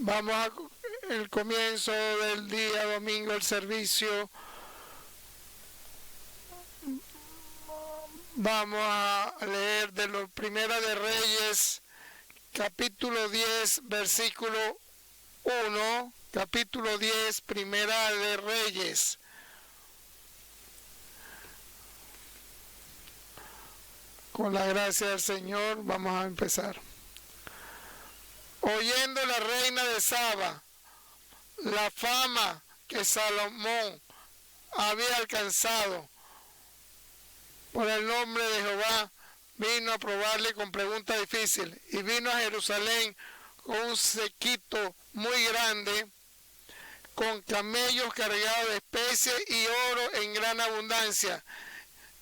Vamos a el comienzo del día domingo, el servicio. Vamos a leer de los Primera de Reyes, capítulo 10, versículo 1, capítulo 10, Primera de Reyes. Con la gracia del Señor vamos a empezar. Oyendo la reina de Saba la fama que Salomón había alcanzado por el nombre de Jehová, vino a probarle con preguntas difíciles, y vino a Jerusalén con un séquito muy grande, con camellos cargados de especies y oro en gran abundancia,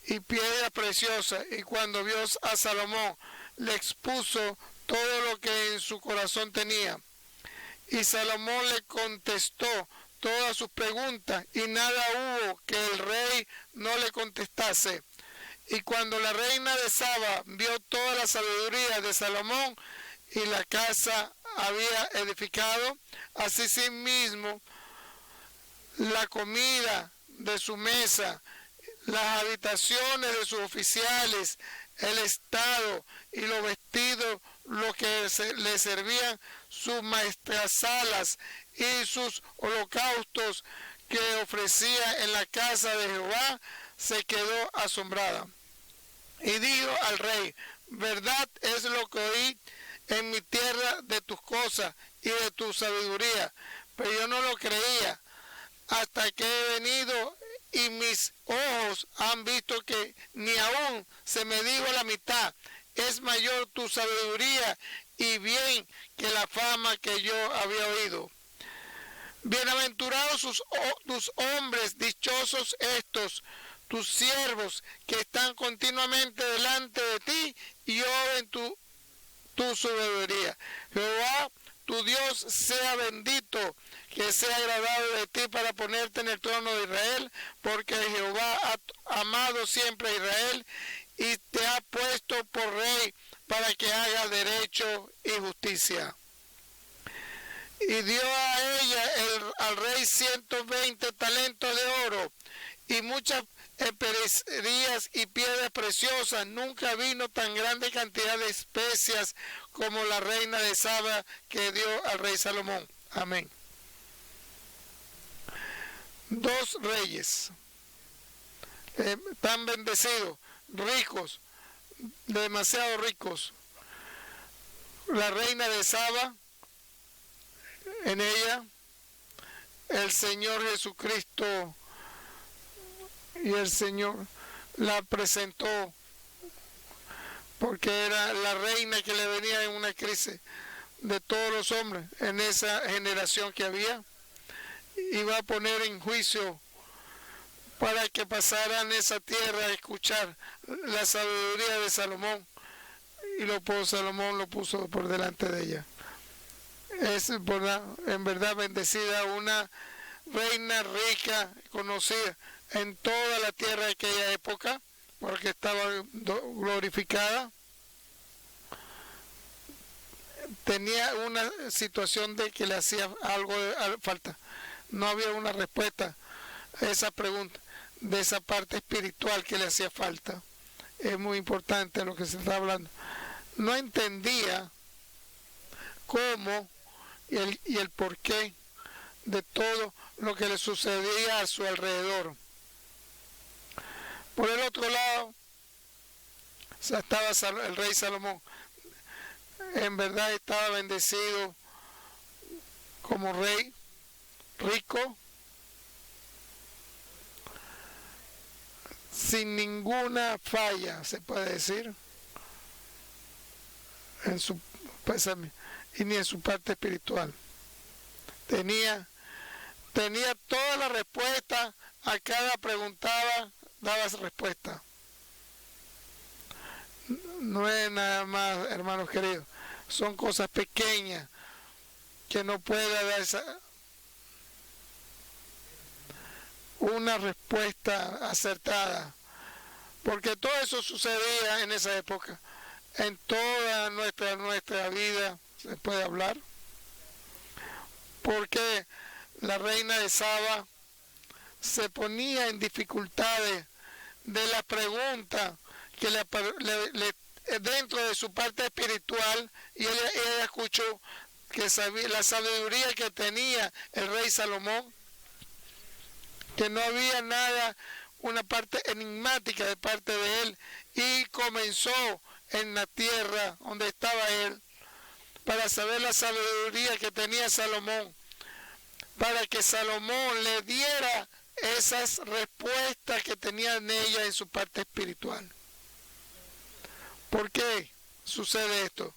y piedras preciosas. Y cuando vio a Salomón, le expuso todo lo que en su corazón tenía. Y Salomón le contestó todas sus preguntas, y nada hubo que el rey no le contestase. Y cuando la reina de Saba vio toda la sabiduría de Salomón y la casa había edificado, así sí mismo la comida de su mesa, las habitaciones de sus oficiales, el estado y los vestidos, lo que le servían, sus maestrasalas y sus holocaustos que ofrecía en la casa de Jehová, se quedó asombrada. Y dijo al rey: verdad es lo que oí en mi tierra de tus cosas y de tu sabiduría, pero yo no lo creía hasta que he venido y mis ojos han visto que ni aún se me dijo la mitad. Es mayor tu sabiduría y bien que la fama que yo había oído. Bienaventurados tus hombres, dichosos estos, tus siervos, que están continuamente delante de ti y oyen tu sabiduría. Jehová, tu Dios, sea bendito, que sea agradado de ti para ponerte en el trono de Israel, porque Jehová ha amado siempre a Israel y te ha puesto por rey para que haga derecho y justicia. Y dio a ella al rey 120 talentos de oro y muchas especias y piedras preciosas. Nunca vino tan grande cantidad de especias como la reina de Saba que dio al rey Salomón. Amén. Dos reyes tan bendecidos, ricos, demasiado ricos. La reina de Saba, en ella el Señor Jesucristo, y el Señor la presentó porque era la reina que le venía en una crisis de todos los hombres en esa generación que había. Iba a poner en juicio para que pasaran esa tierra a escuchar la sabiduría de Salomón, y Salomón lo puso por delante de ella. Es en verdad bendecida, una reina rica, conocida en toda la tierra de aquella época, porque estaba glorificada. Tenía una situación de que le hacía algo de falta. No había una respuesta a esa pregunta, de esa parte espiritual que le hacía falta. Es muy importante lo que se está hablando. No entendía cómo y el porqué de todo lo que le sucedía a su alrededor. Por el otro lado, estaba el rey Salomón. En verdad estaba bendecido como rey, rico, sin ninguna falla, se puede decir, en su pensamiento y ni en su parte espiritual. Tenía toda la respuesta a cada preguntada, daba respuesta. No es nada más, hermanos queridos, son cosas pequeñas que no puede dar una respuesta acertada, porque todo eso sucedía en esa época. En toda nuestra vida se puede hablar. porque la reina de Saba se ponía en dificultades de la pregunta que dentro de su parte espiritual, y ella escuchó que la sabiduría que tenía el rey Salomón, que no había nada, una parte enigmática de parte de él, y comenzó en la tierra donde estaba él para saber la sabiduría que tenía Salomón, para que Salomón le diera esas respuestas que tenía en ella en su parte espiritual. ¿Por qué sucede esto?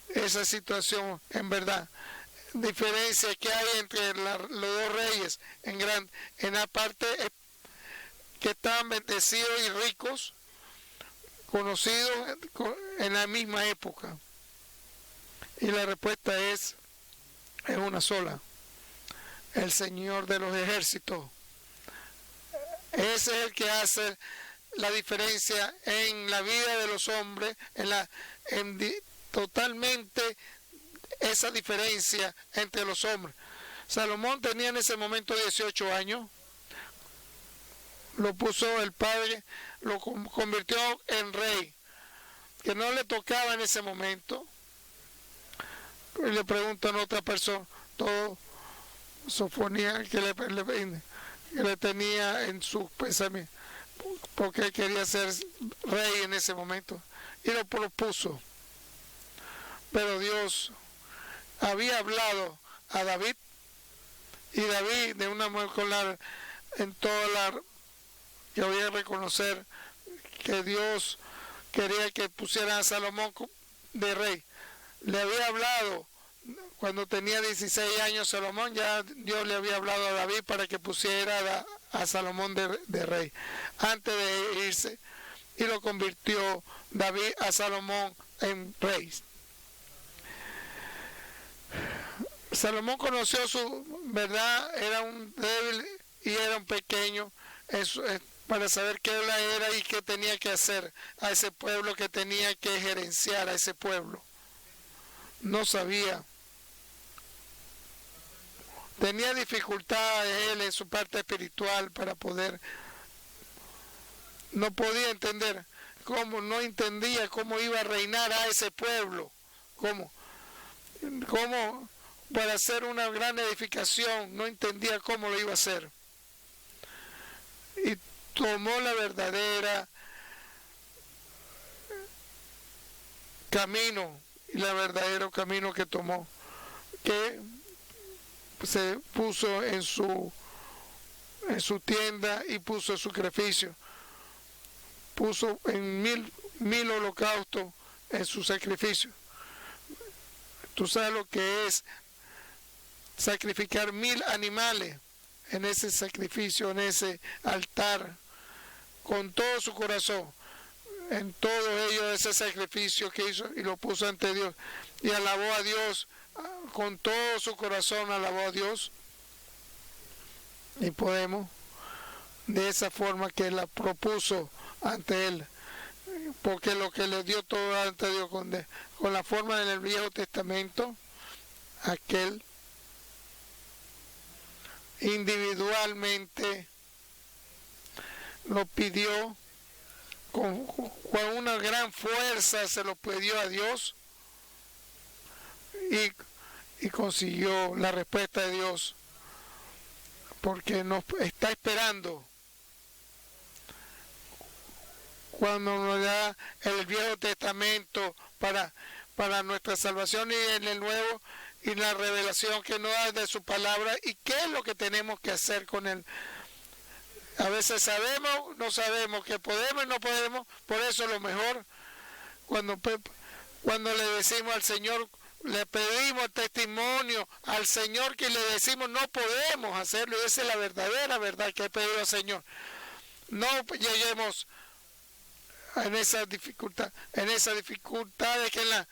Esa situación, en verdad, diferencia que hay entre los dos reyes en la parte que estaban bendecidos y ricos, conocidos en la misma época. Y la respuesta es una sola: el Señor de los ejércitos. Ese es el que hace la diferencia en la vida de los hombres, totalmente esa diferencia entre los hombres. Salomón tenía en ese momento 18 años, lo puso el padre, lo convirtió en rey, que no le tocaba en ese momento. Y le preguntan a otra persona, todo Sofonía que le tenía en su pensamiento, porque él quería ser rey en ese momento, y lo propuso. Pero Dios había hablado a David, y David de una manera en toda la que había que reconocer que Dios quería que pusieran a Salomón de rey. Le había hablado cuando tenía 16 años Salomón, ya Dios le había hablado a David para que pusiera a Salomón de rey antes de irse, y lo convirtió David a Salomón en rey. Salomón conoció su verdad, era un débil y era un pequeño, para saber qué era y qué tenía que hacer a ese pueblo, que tenía que gerenciar a ese pueblo. No sabía. Tenía dificultades él en su parte espiritual para poder. No podía entender no entendía cómo iba a reinar a ese pueblo. Cómo para hacer una gran edificación, no entendía cómo lo iba a hacer. Y tomó la verdadera camino, y el verdadero camino que tomó, que se puso en su tienda y puso su sacrificio, puso en mil holocaustos en su sacrificio. Tú sabes lo que es sacrificar 1000 animales en ese sacrificio, en ese altar, con todo su corazón, en todo ello, ese sacrificio que hizo, y lo puso ante Dios, y alabó a Dios, con todo su corazón alabó a Dios. Y podemos, de esa forma que la propuso ante él, porque lo que le dio todo ante Dios, con la forma en el Viejo Testamento, aquel individualmente lo pidió, con una gran fuerza se lo pidió a Dios, y consiguió la respuesta de Dios, porque nos está esperando. Cuando nos da el Viejo Testamento para nuestra salvación, y en el Nuevo, y la revelación que nos da de su palabra, y qué es lo que tenemos que hacer con él. A veces sabemos, no sabemos, que podemos y no podemos. Por eso lo mejor, cuando le decimos al Señor, le pedimos testimonio al Señor, que le decimos no podemos hacerlo, y esa es la verdadera verdad que he pedido al Señor. No lleguemos en esa dificultad de que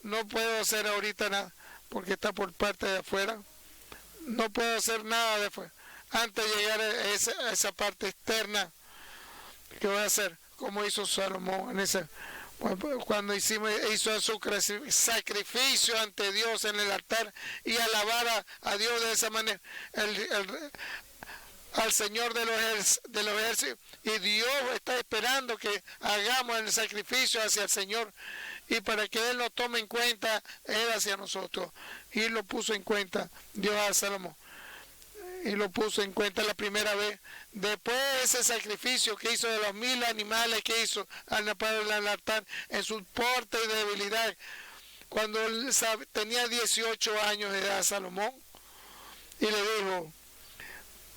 no puedo hacer ahorita nada, porque está por parte de afuera. No puedo hacer nada de afuera. Antes de llegar a esa parte externa, ¿qué voy a hacer? Como hizo Salomón cuando hizo su sacrificio ante Dios en el altar y alabar a Dios de esa manera, al Señor de los ejércitos, y Dios está esperando que hagamos el sacrificio hacia el Señor y para que Él nos tome en cuenta Él hacia nosotros. Y lo puso en cuenta Dios a Salomón, y lo puso en cuenta la primera vez después de ese sacrificio que hizo, de los 1000 animales que hizo al altar, en su porte y debilidad, cuando él tenía 18 años de edad, Salomón, y le dijo: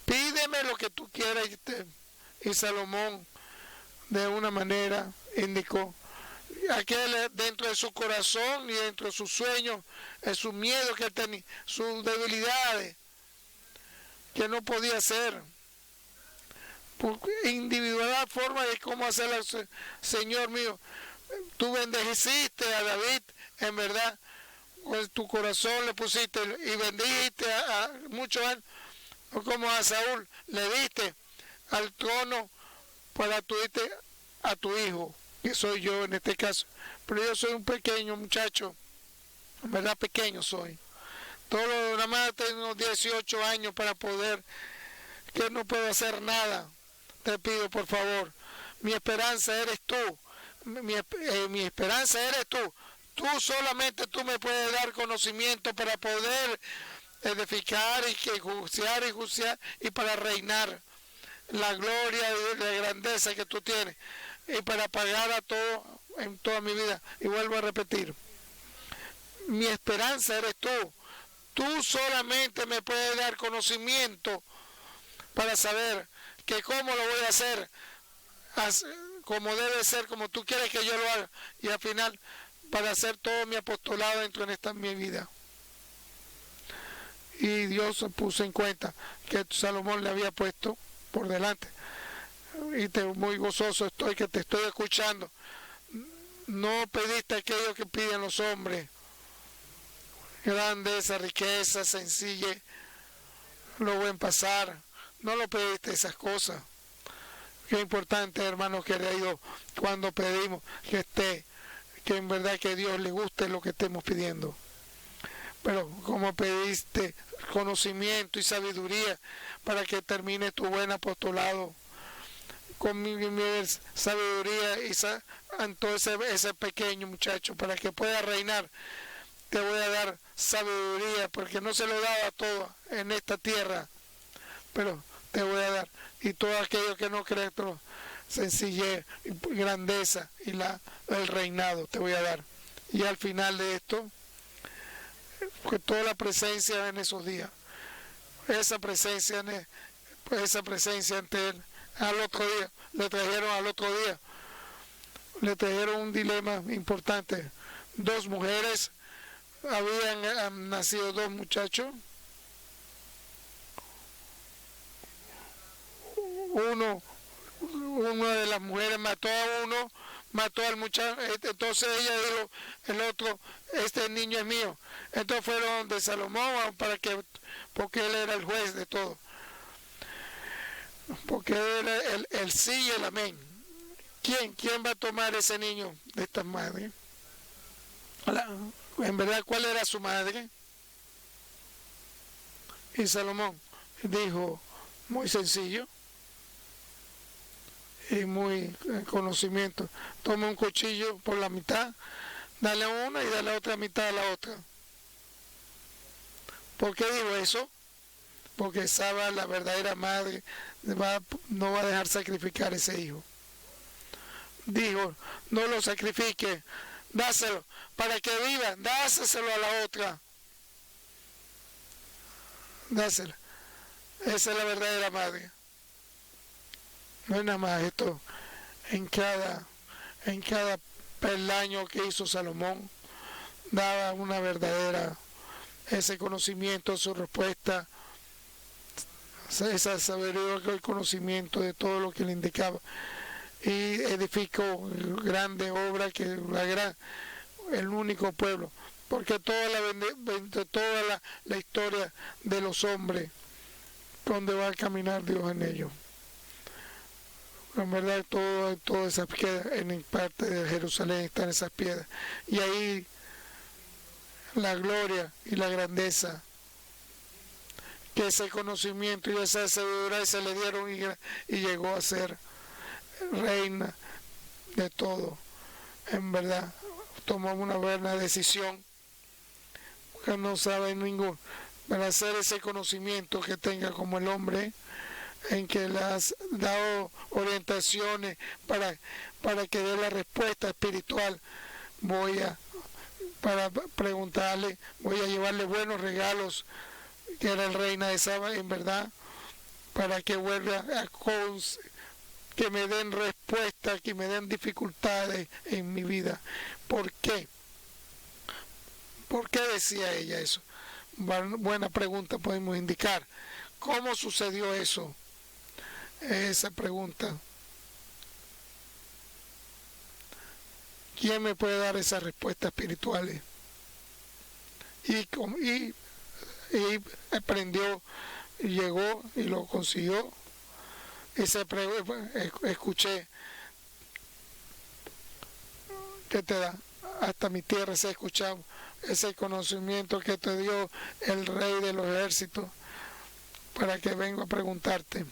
pídeme lo que tú quieras. Y Salomón de una manera indicó aquel dentro de su corazón y dentro de sus sueños, en su miedo que él tenía, sus debilidades, que no podía hacer, por individual forma de cómo hacerlo. Señor mío, tú bendeciste a David, en verdad, con tu corazón le pusiste, y bendijiste a muchos años, como a Saúl, le diste al trono para a tu hijo, que soy yo en este caso. Pero yo soy un pequeño muchacho, en verdad pequeño soy. Nada más tengo 18 años para poder, que no puedo hacer nada. Te pido por favor, mi esperanza eres tú, mi esperanza eres tú. Tú solamente tú me puedes dar conocimiento para poder edificar y juiciar y para reinar la gloria y la grandeza que tú tienes, y para pagar a todo en toda mi vida. Y vuelvo a repetir, mi esperanza eres tú. Tú solamente me puedes dar conocimiento para saber que cómo lo voy a hacer, como debe ser, como tú quieres que yo lo haga, y al final para hacer todo mi apostolado dentro de mi vida. Y Dios se puso en cuenta que Salomón le había puesto por delante. Y muy gozoso estoy que te estoy escuchando. No pediste aquello que piden los hombres: grandeza, riqueza, sencillez, lo buen pasar. No lo pediste esas cosas. Qué importante, hermanos queridos, cuando pedimos que en verdad que a Dios le guste lo que estemos pidiendo. Pero como pediste conocimiento y sabiduría para que termine tu buen apostolado, con mi sabiduría y entonces ese pequeño muchacho, para que pueda reinar, te voy a dar sabiduría, porque no se lo he dado a todos en esta tierra, pero te voy a dar. Y todo aquello que no crees, sencillez, grandeza y el reinado te voy a dar. Y al final de esto, pues toda la presencia en esos días, esa presencia ante él, al otro día, le trajeron un dilema importante. 2 mujeres, habían nacido 2 muchachos. Una de las mujeres mató a uno, mató al muchacho. Entonces ella dijo, el otro: este niño es mío. Entonces fueron de Salomón porque él era el juez de todo, porque él era el sí y el amén. ¿Quién va a tomar ese niño de esta madre? En verdad, ¿cuál era su madre? Y Salomón dijo, muy sencillo y muy conocimiento: toma un cuchillo por la mitad, dale a una y dale la otra mitad a la otra. ¿Por qué digo eso? Porque Saba, la verdadera madre, no va a dejar sacrificar a ese hijo. Dijo: no lo sacrifique, dáselo para que viva, dáselo a la otra. Dáselo. Esa es la verdadera madre. No es nada más esto. En cada peldaño que hizo Salomón, daba una verdadera, ese conocimiento, su respuesta, esa sabiduría, el conocimiento de todo lo que le indicaba. Y edificó grandes obras, que el único pueblo, porque toda la historia de los hombres, donde va a caminar Dios en ellos. En verdad, todas esas piedras, en parte de Jerusalén están esas piedras. Y ahí la gloria y la grandeza, que ese conocimiento y esa sabiduría se le dieron y llegó a ser reina de todo. En verdad, tomó una buena decisión, que no sabe ningún, para hacer ese conocimiento que tenga como el hombre, en que le has dado orientaciones para que dé la respuesta espiritual. Para preguntarle, voy a llevarle buenos regalos, que era el reina de Saba, en verdad, para que vuelva que me den respuesta, que me den dificultades en mi vida. ¿Por qué? ¿Por qué decía ella eso? Buena pregunta podemos indicar. ¿Cómo sucedió eso? Esa pregunta. ¿Quién me puede dar esas respuestas espirituales? Y aprendió, llegó y lo consiguió. Escuché que te da, hasta mi tierra se ha escuchado ese conocimiento que te dio el rey de los ejércitos, para que venga a preguntarte.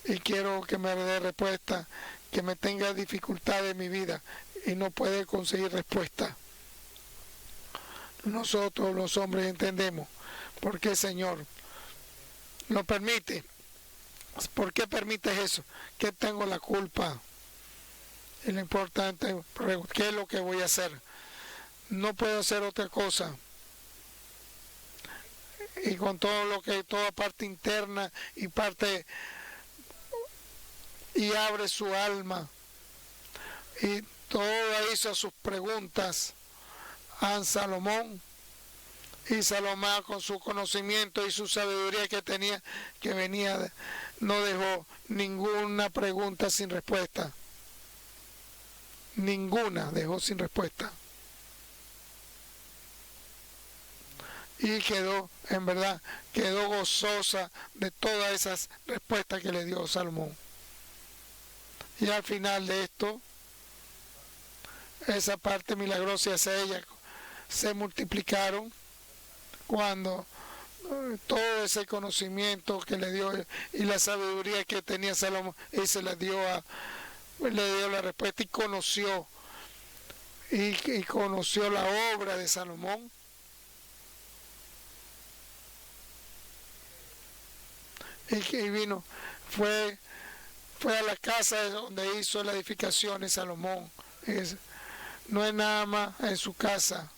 Y quiero que me dé respuesta, que me tenga dificultad en mi vida y no puede conseguir respuesta. Nosotros los hombres entendemos por qué, Señor, lo permite. ¿Por qué permites eso? ¿Qué tengo la culpa? Y lo importante, ¿qué es lo que voy a hacer? No puedo hacer otra cosa. Y con todo lo que, toda parte interna y parte, y abre su alma, y todo hizo sus preguntas a Salomón, y Salomón, con su conocimiento y su sabiduría que tenía, que venía, no dejó ninguna pregunta sin respuesta. Ninguna dejó sin respuesta. Y quedó, en verdad, quedó gozosa de todas esas respuestas que le dio Salomón. Y al final de esto, esa parte milagrosa hacia ella se multiplicaron cuando todo ese conocimiento que le dio y la sabiduría que tenía Salomón, y se le dio la respuesta, y conoció la obra de Salomón. Y vino, fue a la casa donde hizo la edificación de Salomón. No es nada más en su casa.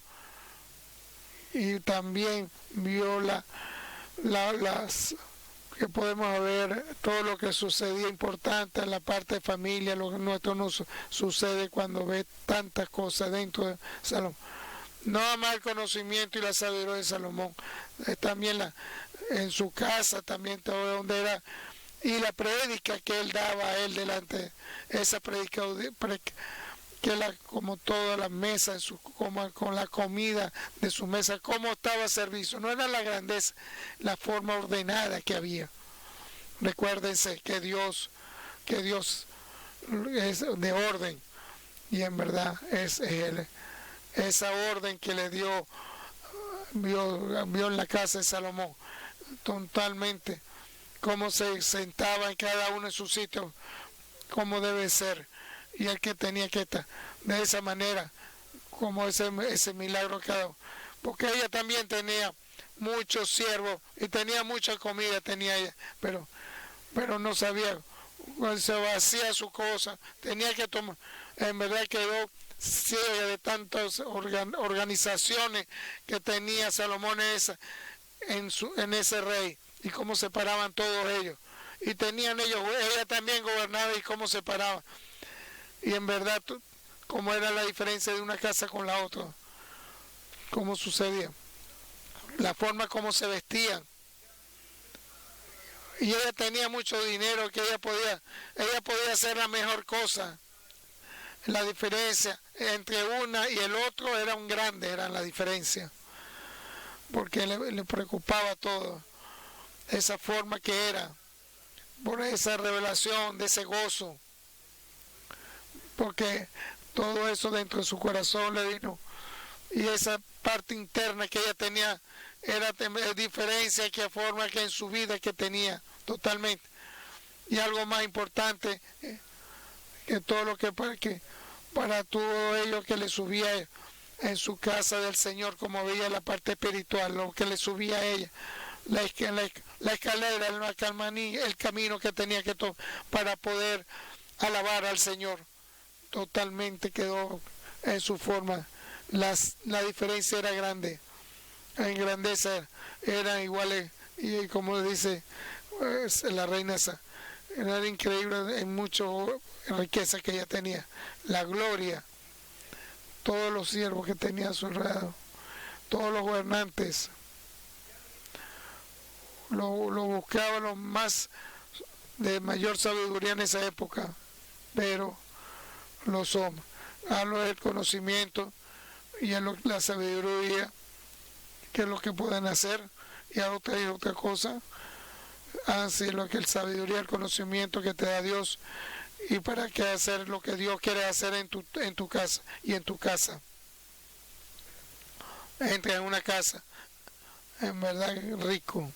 Y también vio las que podemos ver todo lo que sucedía importante en la parte de familia, lo que nuestro nos sucede cuando ve tantas cosas dentro de Salomón. No nada más el conocimiento y la sabiduría de Salomón, también en su casa, también todo donde era, y la prédica que él daba a él delante, esa prédica que como todas las mesas, con la comida de su mesa, cómo estaba servicio. No era la grandeza, la forma ordenada que había. Recuérdense que Dios es de orden, y en verdad es Él. Esa orden que le dio, vio en la casa de Salomón, totalmente, cómo se sentaba en cada uno en su sitio, cómo debe ser, y el que tenía que estar de esa manera, como ese milagro cada uno. Porque ella también tenía muchos siervos y tenía mucha comida, tenía ella, pero no sabía, cuando se vacía su cosa, tenía que tomar. En verdad quedó ciega de tantas organizaciones que tenía Salomón en ese rey, y cómo se paraban todos ellos, y tenían ella también gobernaba, y cómo se paraba, y en verdad cómo era la diferencia de una casa con la otra, cómo sucedía, la forma como se vestían. Y ella tenía mucho dinero, que ella podía hacer la mejor cosa. La diferencia entre una y el otro era la diferencia, porque le preocupaba todo, esa forma que era por esa revelación de ese gozo, porque todo eso dentro de su corazón le vino, y esa parte interna que ella tenía era diferencia que forma que en su vida que tenía totalmente. Y algo más importante que todo lo que para todo ello que le subía en su casa del Señor, como veía la parte espiritual, lo que le subía a ella, la escalera, el camino que tenía que tomar para poder alabar al Señor, totalmente quedó en su forma. La diferencia era grande, en grandeza eran iguales, y como dice la reina esa, era increíble en mucho riqueza que ella tenía, la gloria, todos los siervos que tenía a su alrededor, todos los gobernantes lo buscaban los más de mayor sabiduría en esa época, pero los hombres, a lo del conocimiento y a la sabiduría, que es lo que pueden hacer, y a otra cosa, así lo que el sabiduría, el conocimiento que te da Dios, y para qué hacer lo que Dios quiere hacer en tu casa y en tu casa. Entra en una casa, en verdad rico,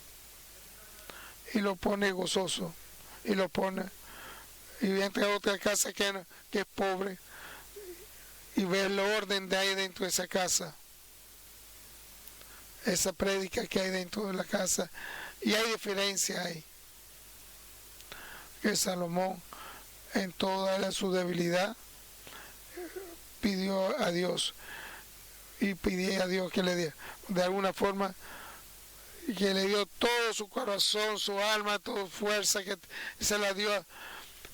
y lo pone gozoso, y lo pone, y entra a otra casa que es pobre, y ve el orden de ahí dentro de esa casa, esa prédica que hay dentro de la casa, y hay diferencia ahí, que Salomón en toda su debilidad pidió a Dios, y pidió a Dios que le diera, de alguna forma, que le dio todo su corazón, su alma, toda fuerza, que se la dio,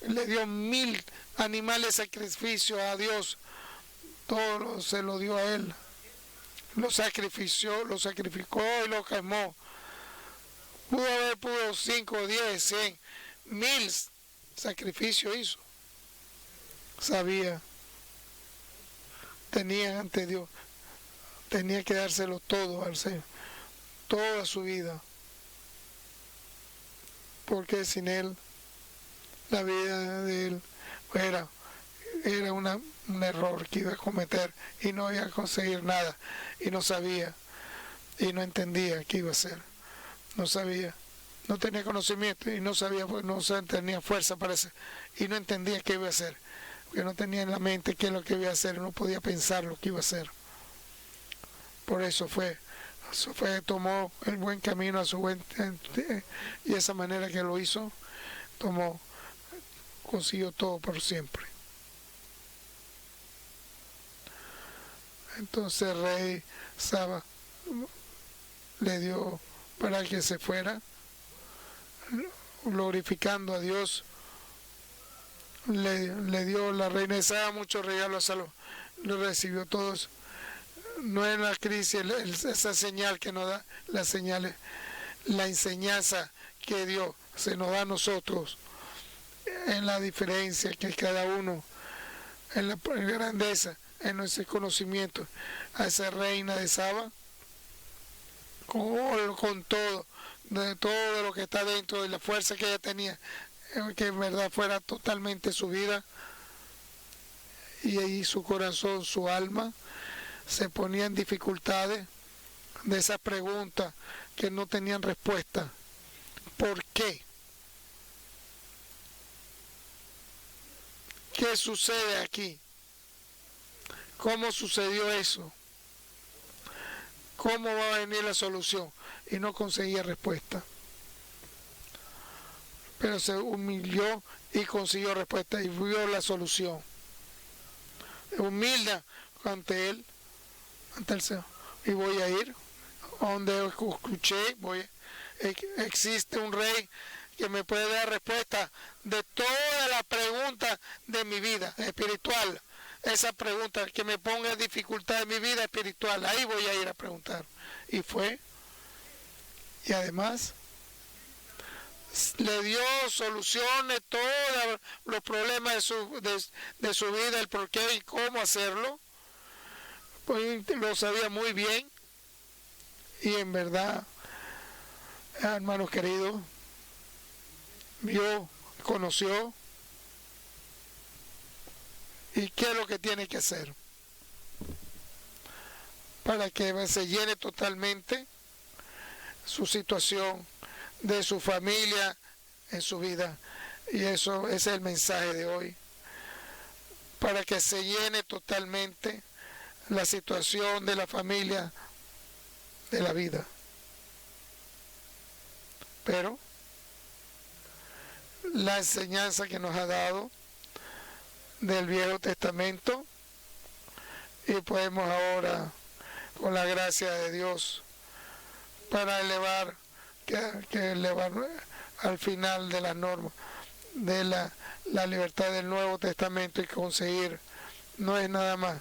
le dio 1000 animales de sacrificio a Dios, todo se lo dio a él, lo sacrificó y lo quemó. Pudo 5, 10, 100, 1000 sacrificios hizo. Sabía, tenía ante Dios, tenía que dárselo todo al Señor, toda su vida, porque sin Él, la vida de Él era un error que iba a cometer, y no iba a conseguir nada, y no sabía, y no entendía qué iba a hacer, no sabía, no tenía conocimiento, y no sabía, pues no tenía fuerza para hacer, y no entendía qué iba a hacer, porque no tenía en la mente qué es lo que iba a hacer, no podía pensar lo que iba a hacer. Por eso tomó el buen camino a su y esa manera que lo hizo, consiguió todo por siempre. Entonces el rey Saba le dio para que se fuera, glorificando a Dios, le dio la reina de Saba muchos regalos a Salomón, lo recibió todos. No es la crisis, esa señal que nos da, las señales, la enseñanza que Dios se nos da a nosotros, en la diferencia que cada uno, en la grandeza, en nuestro conocimiento, a esa reina de Saba, con todo, de todo lo que está dentro de la fuerza que ella tenía, que en verdad fuera totalmente su vida, y ahí su corazón, su alma, se ponía en dificultades de esas preguntas que no tenían respuesta. ¿Por qué? ¿Qué sucede aquí? ¿Cómo sucedió eso? ¿Cómo va a venir la solución? Y no conseguía respuesta. Pero se humilló y consiguió respuesta y vio la solución. Humilde ante Él, ante el Señor. Y voy a ir donde escuché, existe un rey que me puede dar respuesta de todas las preguntas de mi vida espiritual. Esa pregunta que me ponga dificultad en mi vida espiritual, ahí voy a ir a preguntar. Y fue, y además le dio soluciones, todos los problemas de su vida, el por qué y cómo hacerlo, pues lo sabía muy bien. Y en verdad, hermanos queridos, vio, conoció y qué es lo que tiene que hacer para que se llene totalmente su situación, de su familia, en su vida. Y eso ese es el mensaje de hoy, para que se llene totalmente la situación de la familia, de la vida. Pero la enseñanza que nos ha dado del Viejo Testamento, y podemos ahora, con la gracia de Dios, para elevar, que elevar al final de las normas de la libertad del Nuevo Testamento y conseguir, no es nada más,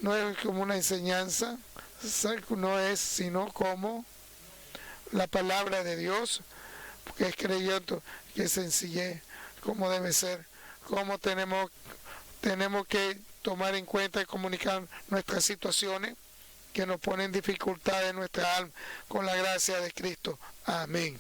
no es como una enseñanza, no es sino como la palabra de Dios, que es creyendo, que es sencillez, como debe ser, como tenemos que tomar en cuenta y comunicar nuestras situaciones que nos ponen dificultades en nuestra alma con la gracia de Cristo. Amén.